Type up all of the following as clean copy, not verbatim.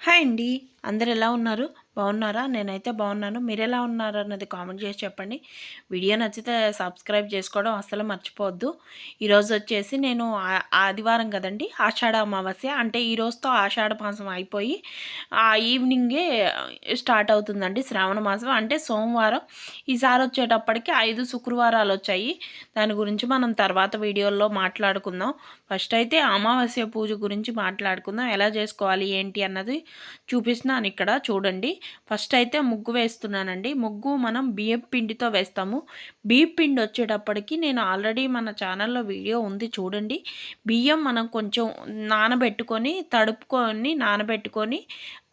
Hi అండి. అందరు ఎలా ఉన్నారు? బాగున్నారా? నేనైతే బాగున్నాను. మీరెలా ఉన్నారు అన్నది కామెంట్ చేసి చెప్పండి. వీడియో నచ్చితే సబ్స్క్రైబ్ చేసుకోవడం అస్సలు మర్చిపోవద్దు. ఈరోజు వచ్చేసి నేను ఆదివారం కదండి, ఆషాఢ అమావాస్య అంటే ఈ రోజుతో ఆషాఢ మాసం అయిపోయి ఆ ఈవినింగే స్టార్ట్ అవుతుందండి శ్రావణ మాసం. అంటే సోమవారం ఈసారి వచ్చేటప్పటికి 5 శుక్రవారాలు వచ్చాయి. దాని గురించి మనం తర్వాత వీడియోలో మాట్లాడుకుందాం. ఫస్ట్ అయితే అమావాస్య పూజ గురించి మాట్లాడుకుందాం. ఎలా చేసుకోవాలి ఏంటి అన్నది చూపిస్తున్నాను ఇక్కడ చూడండి. ఫస్ట్ అయితే ముగ్గు వేస్తున్నానండి. ముగ్గు మనం బియ్యం పిండితో వేస్తాము. బియ్యం పిండి వచ్చేటప్పటికి నేను ఆల్రెడీ మన ఛానల్లో వీడియో ఉంది చూడండి. బియ్యం మనం కొంచెం నానబెట్టుకొని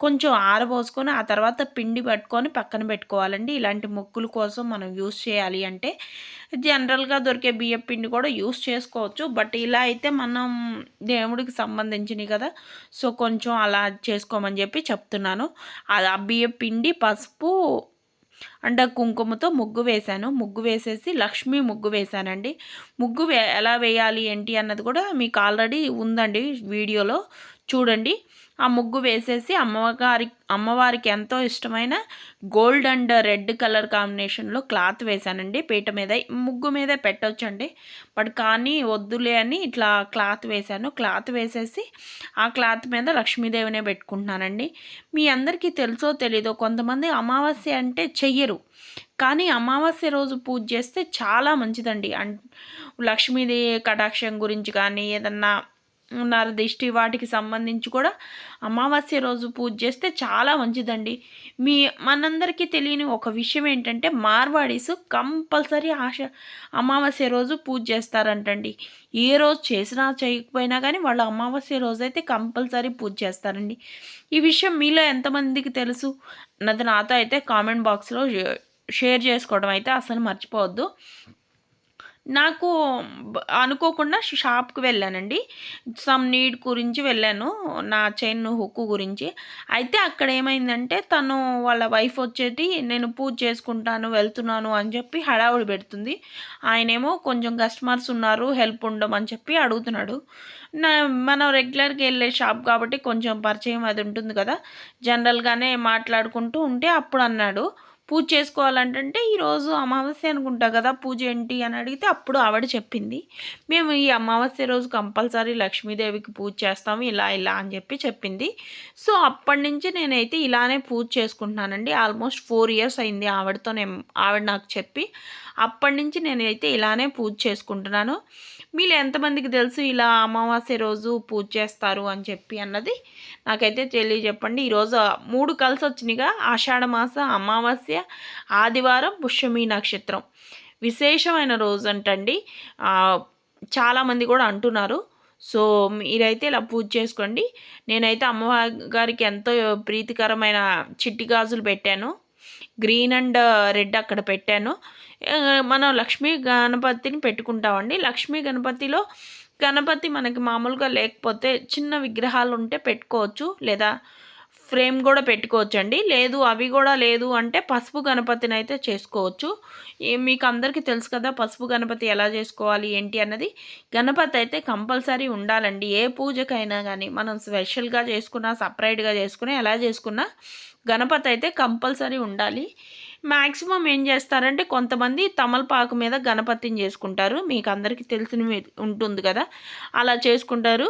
కొంచెం ఆరబోసుకొని ఆ తర్వాత పిండి పట్టుకొని పక్కన పెట్టుకోవాలండి. ఇలాంటి ముగ్గుల కోసం మనం యూస్ చేయాలి అంటే జనరల్గా దొరికే బియ్యం పిండి కూడా యూస్ చేసుకోవచ్చు. బట్ ఇలా అయితే మనం దేవుడికి సంబంధించినవి కదా, సో కొంచెం అలా చేసుకోమని చెప్పి చెప్తున్నాను. ఆ బియ్యం పిండి, పసుపు అండ్ కుంకుమతో ముగ్గు వేశాను. ముగ్గు వేసేసి లక్ష్మీ ముగ్గు వేశానండి. ముగ్గు ఎలా వేయాలి ఏంటి అన్నది కూడా మీకు ఆల్రెడీ ఉందండి వీడియోలో చూడండి. ఆ ముగ్గు వేసేసి అమ్మవారికి ఎంతో ఇష్టమైన గోల్డ్ అండ్ రెడ్ కలర్ కాంబినేషన్లో క్లాత్ వేశానండి. పీట మీద ముగ్గు మీదే పెట్టొచ్చండి, బట్ కానీ వద్దులే అని ఇట్లా క్లాత్ వేశాను. క్లాత్ వేసేసి ఆ క్లాత్ మీద లక్ష్మీదేవినే పెట్టుకుంటున్నానండి. మీ అందరికీ తెలుసో తెలీదో కొంతమంది అమావాస్య అంటే చెయ్యరు, కానీ అమావాస్య రోజు పూజ చేస్తే చాలా మంచిదండి. లక్ష్మీదేవి కటాక్షం గురించి కానీ ఏదన్నా నరదిష్టి వాటికి సంబంధించి కూడా అమావాస్య రోజు పూజ చేస్తే చాలా మంచిదండి. మనందరికీ తెలియని ఒక విషయం ఏంటంటే మార్వాడీస్ కంపల్సరీ అమావాస్య రోజు పూజ చేస్తారంటండి. ఏ రోజు చేసినా చేయకపోయినా కానీ వాళ్ళు అమావాస్య రోజు అయితే కంపల్సరీ పూజ చేస్తారండి. ఈ విషయం మీలో ఎంతమందికి తెలుసు అన్నది నాతో అయితే కామెంట్ బాక్స్లో షేర్ చేసుకోవడం అయితే అసలు మర్చిపోవద్దు. నాకు అనుకోకుండా షాప్కి వెళ్ళానండి. సమ్ నీడ్ గురించి వెళ్ళాను, నా చైన్ హుక్కు గురించి. అయితే అక్కడ ఏమైందంటే తను వాళ్ళ వైఫ్ వచ్చేటి నేను పూజ చేసుకుంటాను వెళ్తున్నాను అని చెప్పి హడావుడి పెడుతుంది. ఆయనేమో కొంచెం కస్టమర్స్ ఉన్నారు హెల్ప్ ఉండమని చెప్పి అడుగుతున్నాడు. మనం రెగ్యులర్గా వెళ్ళే షాప్ కాబట్టి కొంచెం పరిచయం అది ఉంటుంది కదా, జనరల్గానే మాట్లాడుకుంటూ ఉంటే అప్పుడు అన్నాడు పూజ చేసుకోవాలంటే ఈరోజు అమావాస్య అనుకుంటా కదా, పూజ ఏంటి అని అడిగితే అప్పుడు ఆవిడ చెప్పింది, మేము ఈ అమావాస్య రోజు కంపల్సరీ లక్ష్మీదేవికి పూజ చేస్తాము ఇలా ఇలా అని చెప్పి చెప్పింది. సో అప్పటి నుంచి నేనైతే ఇలానే పూజ చేసుకుంటున్నానండి. ఆల్మోస్ట్ 4 years అయింది ఆవిడ నాకు చెప్పి. అప్పటి నుంచి నేనైతే ఇలానే పూజ చేసుకుంటున్నాను. మీరు ఎంతమందికి తెలుసు ఇలా అమావాస్య రోజు పూజ చేస్తారు అని చెప్పి అన్నది నాకైతే తెలియజెప్పండి. ఈరోజు 3 కలిసి వచ్చినాయిగా, ఆషాఢ మాస అమావాస్య, ఆదివారం, పుష్యమి నక్షత్రం విశేషమైన రోజు అంటండి. చాలామంది కూడా అంటున్నారు. సో మీరైతే ఇలా పూజ చేసుకోండి. నేనైతే అమ్మగారికి ఎంతో ప్రీతికరమైన చిట్టి గాజులు పెట్టాను, గ్రీన్ అండ్ రెడ్ అక్కడ పెట్టాను. మనం లక్ష్మీ గణపతిని పెట్టుకుంటామండి. లక్ష్మీ గణపతి మనకి మామూలుగా లేకపోతే చిన్న విగ్రహాలు ఉంటే పెట్టుకోవచ్చు, లేదా ఫ్రేమ్ కూడా పెట్టుకోవచ్చు అండి. లేదు అవి కూడా లేదు అంటే పసుపు గణపతిని అయితే చేసుకోవచ్చు. మీకు అందరికీ తెలుసు కదా పసుపు గణపతి ఎలా చేసుకోవాలి ఏంటి అన్నది. గణపతి అయితే కంపల్సరీ ఉండాలండి. ఏ పూజకైనా కానీ మనం స్పెషల్గా చేసుకున్నా సపరేట్గా చేసుకున్నా ఎలా చేసుకున్నా గణపతి అయితే కంపల్సరీ ఉండాలి. మ్యాక్సిమం ఏం చేస్తారంటే కొంతమంది తమలపాకు మీద గణపతిని చేసుకుంటారు, మీకు అందరికీ తెలిసిన ఉంటుంది కదా, అలా చేసుకుంటారు.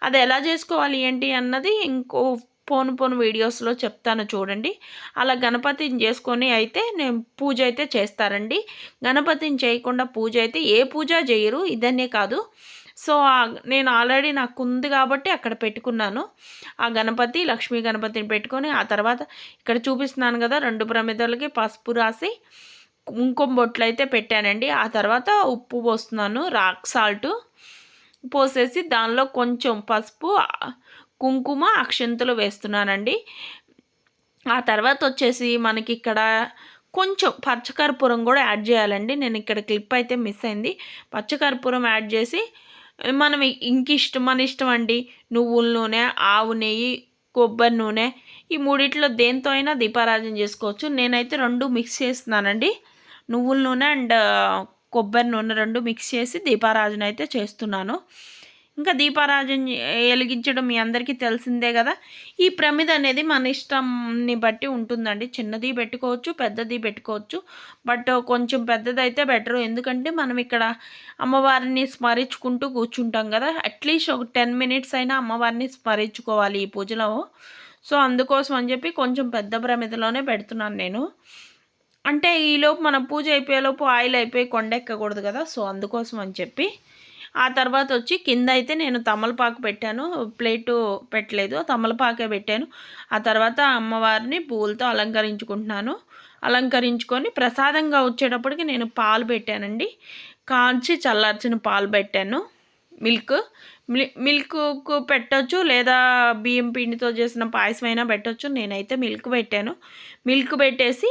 అది ఎలా చేసుకోవాలి ఏంటి అన్నది ఇంకో పోను వీడియోస్లో చెప్తాను చూడండి. అలా గణపతిని చేసుకొని అయితే నేను పూజ అయితే చేస్తారండి. గణపతిని చేయకుండా పూజ అయితే ఏ పూజ చేయరు, ఇదనే కాదు. సో నేను ఆల్రెడీ నాకు ఉంది కాబట్టి అక్కడ పెట్టుకున్నాను. ఆ గణపతి లక్ష్మీ గణపతిని పెట్టుకొని ఆ తర్వాత ఇక్కడ చూపిస్తున్నాను కదా 2 ప్రమిదలకి పసుపు రాసి కుంకుమ బొట్లు అయితే పెట్టానండి. ఆ తర్వాత ఉప్పు పోస్తున్నాను, రాక్ సాల్ట్ పోసేసి దానిలో కొంచెం పసుపు కుంకుమ అక్షంతలు వేస్తున్నానండి. ఆ తర్వాత వచ్చేసి మనకి ఇక్కడ కొంచెం పచ్చకర్పూరం కూడా యాడ్ చేయాలండి. నేను ఇక్కడ క్లిప్ అయితే మిస్ అయింది. పచ్చకర్పూరం యాడ్ చేసి మనం మన ఇష్టం అండి. నువ్వుల నూనె, ఆవు నెయ్యి, కొబ్బరి నూనె ఈ మూడిట్లో దేంతో అయినా దీపారాధన చేసుకోవచ్చు. నేనైతే 2 మిక్స్ చేస్తున్నానండి. నువ్వుల నూనె అండ్ కొబ్బరి నూనె 2 మిక్స్ చేసి దీపారాధన అయితే చేస్తున్నాను. ఇంకా దీపారాజన వెలిగించడం మీ అందరికీ తెలిసిందే కదా. ఈ ప్రమిద అనేది మన ఇష్టంని బట్టి ఉంటుందండి. చిన్నది పెట్టుకోవచ్చు, పెద్దది పెట్టుకోవచ్చు. బట్ కొంచెం పెద్దదైతే బెటరు. ఎందుకంటే మనం ఇక్కడ అమ్మవారిని స్మరించుకుంటూ కూర్చుంటాం కదా. అట్లీస్ట్ ఒక 10 మినిట్స్ అయినా అమ్మవారిని స్మరించుకోవాలి ఈ పూజలో. సో అందుకోసం అని చెప్పి కొంచెం పెద్ద ప్రమిదలోనే పెడుతున్నాను నేను. అంటే ఈలోపు మన పూజ అయిపోయేలోపు ఆయిల్ అయిపోయి కొండెక్కకూడదు కదా. సో అందుకోసం అని చెప్పి ఆ తర్వాత వచ్చి కింద అయితే నేను తమలపాకు పెట్టాను. ప్లేటు పెట్టలేదు, తమలపాకే పెట్టాను. ఆ తర్వాత అమ్మవారిని పువ్వులతో అలంకరించుకుంటున్నాను. అలంకరించుకొని ప్రసాదంగా వచ్చేటప్పటికి నేను పాలు పెట్టానండి. కాంచి చల్లార్చిన పాలు పెట్టాను. మిల్క్ పెట్టొచ్చు, లేదా బియ్యం పిండితో చేసిన పాయసం అయినా పెట్టొచ్చు. నేనైతే మిల్క్ పెట్టాను. మిల్క్ పెట్టేసి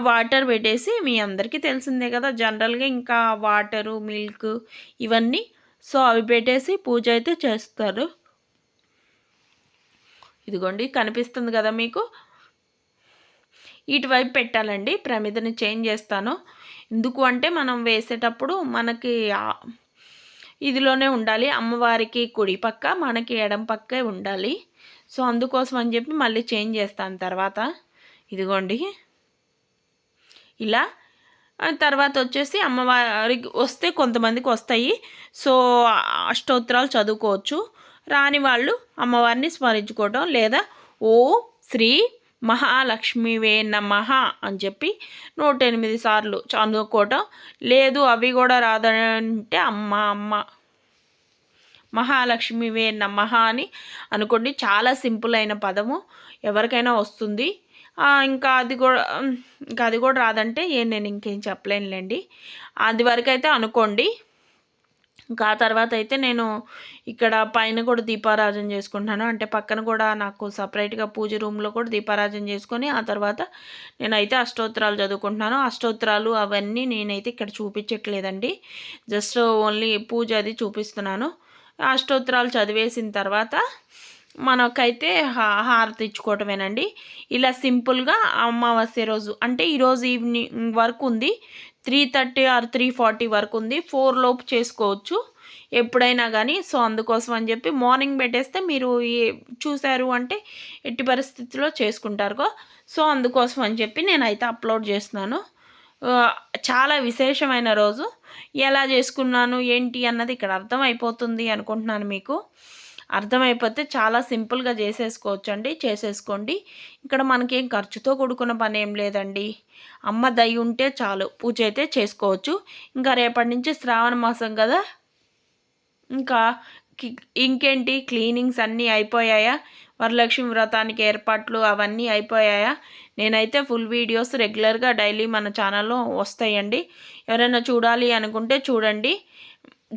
వాటర్ పెట్టేసి, మీ అందరికీ తెలిసిందే కదా జనరల్గా, ఇంకా వాటరు మిల్క్ ఇవన్నీ. సో అవి పెట్టేసి పూజ అయితే చేస్తారు. ఇదిగోండి కనిపిస్తుంది కదా మీకు. ఇటువైపు పెట్టాలండి. ప్రమిదని చేంజ్ చేస్తాను. ఎందుకు అంటే మనం వేసేటప్పుడు మనకి ఇదిలోనే ఉండాలి. అమ్మవారికి కుడి పక్క, మనకి ఎడం పక్కే ఉండాలి. సో అందుకోసం అని చెప్పి మళ్ళీ చేంజ్ చేస్తాను తర్వాత. ఇదిగోండి ఇలా. తర్వాత వచ్చేసి అమ్మవారికి వస్తే కొంతమందికి వస్తాయి. సో అష్టోత్తరాలు చదువుకోవచ్చు. రాని వాళ్ళు అమ్మవారిని స్మరించుకోవటం, లేదా ఓం శ్రీ మహాలక్ష్మివే నమః అని చెప్పి 108 సార్లు చదువుకోవటం. లేదు అవి కూడా రాదంటే అమ్మ మహాలక్ష్మివే నమః అని అనుకోండి. చాలా సింపుల్ అయిన పదము, ఎవరికైనా వస్తుంది. ఇంకా అది కూడా రాదంటే నేను ఇంకేం చెప్పలేనులేండి. అది వరకు అయితే అనుకోండి. ఇంకా ఆ తర్వాత అయితే నేను ఇక్కడ పైన కూడా దీపారాజన చేసుకుంటున్నాను. అంటే పక్కన కూడా నాకు సపరేట్గా పూజ రూమ్లో కూడా దీపారాజన చేసుకొని ఆ తర్వాత నేనైతే అష్టోత్తరాలు చదువుకుంటున్నాను. అష్టోత్తరాలు అవన్నీ నేనైతే ఇక్కడ చూపించట్లేదండి. జస్ట్ ఓన్లీ పూజ అది చూపిస్తున్నాను. అష్టోత్తరాలు చదివేసిన తర్వాత మనకైతే హారతి ఇచ్చుకోవటమేనండి. ఇలా సింపుల్గా అమావాస్య రోజు, అంటే ఈరోజు ఈవినింగ్ వరకు ఉంది, 3:30 ఆర్ 3:40 వరకు ఉంది. 4 లోపు చేసుకోవచ్చు ఎప్పుడైనా కానీ. సో అందుకోసం అని చెప్పి మార్నింగ్ పెట్టేస్తే మీరు చూశారు అంటే ఎట్టి పరిస్థితిలో చేసుకుంటారు. సో అందుకోసం అని చెప్పి నేనైతే అప్లోడ్ చేస్తున్నాను. చాలా విశేషమైన రోజు. ఎలా చేసుకున్నాను ఏంటి అన్నది ఇక్కడ అర్థమైపోతుంది అనుకుంటున్నాను. మీకు అర్థమైపోతే చాలా సింపుల్గా చేసేసుకోవచ్చు అండి. చేసేసుకోండి. ఇక్కడ మనకేం ఖర్చుతో కూడుకున్న పని ఏం లేదండి. అమ్మ దయ ఉంటే చాలు పూజ అయితే చేసుకోవచ్చు. ఇంకా రేపటి నుంచి శ్రావణ మాసం కదా. ఇంకా ఇంకేంటి క్లీనింగ్స్ అన్నీ అయిపోయాయా? వరలక్ష్మి వ్రతానికి ఏర్పాట్లు అవన్నీ అయిపోయాయా? నేనైతే ఫుల్ వీడియోస్ రెగ్యులర్గా డైలీ మన ఛానల్లో వస్తాయండి. ఎవరైనా చూడాలి అనుకుంటే చూడండి.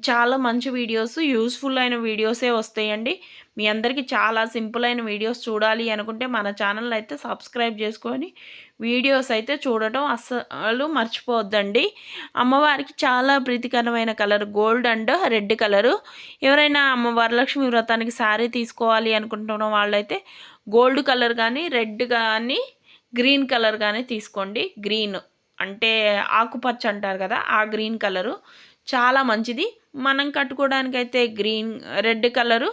చాలా మంచి వీడియోస్, యూస్ఫుల్ అయిన వీడియోసే వస్తాయండి. మీ అందరికీ చాలా సింపుల్ అయిన వీడియోస్ చూడాలి అనుకుంటే మన ఛానల్ అయితే సబ్స్క్రైబ్ చేసుకొని వీడియోస్ అయితే చూడటం అస్సలు మర్చిపోవద్దండి. అమ్మవారికి చాలా ప్రీతికరమైన colour gold and red colour. ఎవరైనా వరలక్ష్మి వ్రతానికి శారీ తీసుకోవాలి అనుకుంటున్న వాళ్ళైతే గోల్డ్ కలర్ కానీ, రెడ్ కానీ, గ్రీన్ కలర్ కానీ తీసుకోండి. గ్రీన్ అంటే ఆకుపచ్చ అంటారు కదా, ఆ గ్రీన్ కలరు చాలా మంచిది. మనం కట్టుకోవడానికైతే రెడ్ కలరు,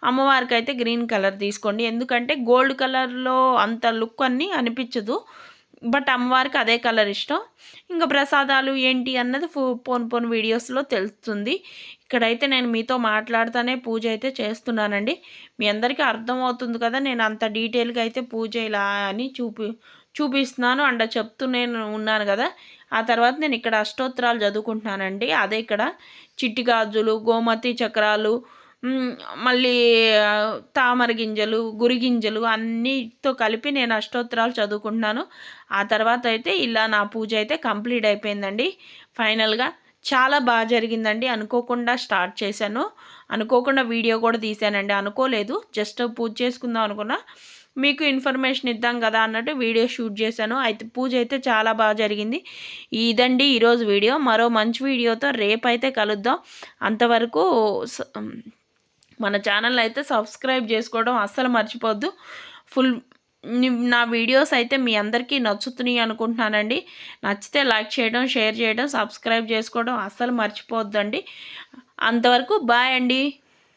అమ్మవారికి అయితే గ్రీన్ కలర్ తీసుకోండి. ఎందుకంటే గోల్డ్ కలర్లో అంత లుక్ అన్నీ అనిపించదు, బట్ అమ్మవారికి అదే కలర్ ఇష్టం. ఇంకా ప్రసాదాలు ఏంటి అన్నది పోను వీడియోస్లో తెలుస్తుంది. ఇక్కడైతే నేను మీతో మాట్లాడుతూనే పూజ అయితే చేస్తున్నానండి. మీ అందరికీ అర్థమవుతుంది కదా, నేను అంత డీటెయిల్గా అయితే పూజ ఇలా అని చూపిస్తున్నాను అండ్ చెప్తూనే ఉన్నాను కదా. ఆ తర్వాత నేను ఇక్కడ అష్టోత్తరాలు చదువుకుంటున్నానండి. అదే ఇక్కడ చిట్టి గాజులు, గోమతి చక్రాలు, మళ్ళీ తామర గింజలు, గురిగింజలు అన్నితో కలిపి నేను అష్టోత్తరాలు చదువుకుంటున్నాను. ఆ తర్వాత అయితే ఇలా నా పూజ అయితే కంప్లీట్ అయిపోయిందండి. ఫైనల్గా చాలా బాగా జరిగిందండి. అనుకోకుండా స్టార్ట్ చేశాను, అనుకోకుండా వీడియో కూడా తీశానండి. అనుకోలేదు, జస్ట్ పూజ చేసుకుందాం అనుకున్నా, మీకు ఇన్ఫర్మేషన్ ఇద్దాం కదా అన్నట్టు వీడియో షూట్ చేశాను. అయితే పూజ అయితే చాలా బాగా జరిగింది. ఇదండి ఈరోజు వీడియో. మరో మంచి వీడియోతో రేపైతే కలుద్దాం. అంతవరకు మన ఛానల్ అయితే సబ్స్క్రైబ్ చేసుకోవడం అస్సలు మర్చిపోద్దు. నా వీడియోస్ అయితే మీ అందరికీ నచ్చుతున్నాయి అనుకుంటున్నానండి. నచ్చితే లైక్ చేయడం, షేర్ చేయడం, సబ్స్క్రైబ్ చేసుకోవడం అస్సలు మర్చిపోద్దండి. అంతవరకు బాయ్ అండి.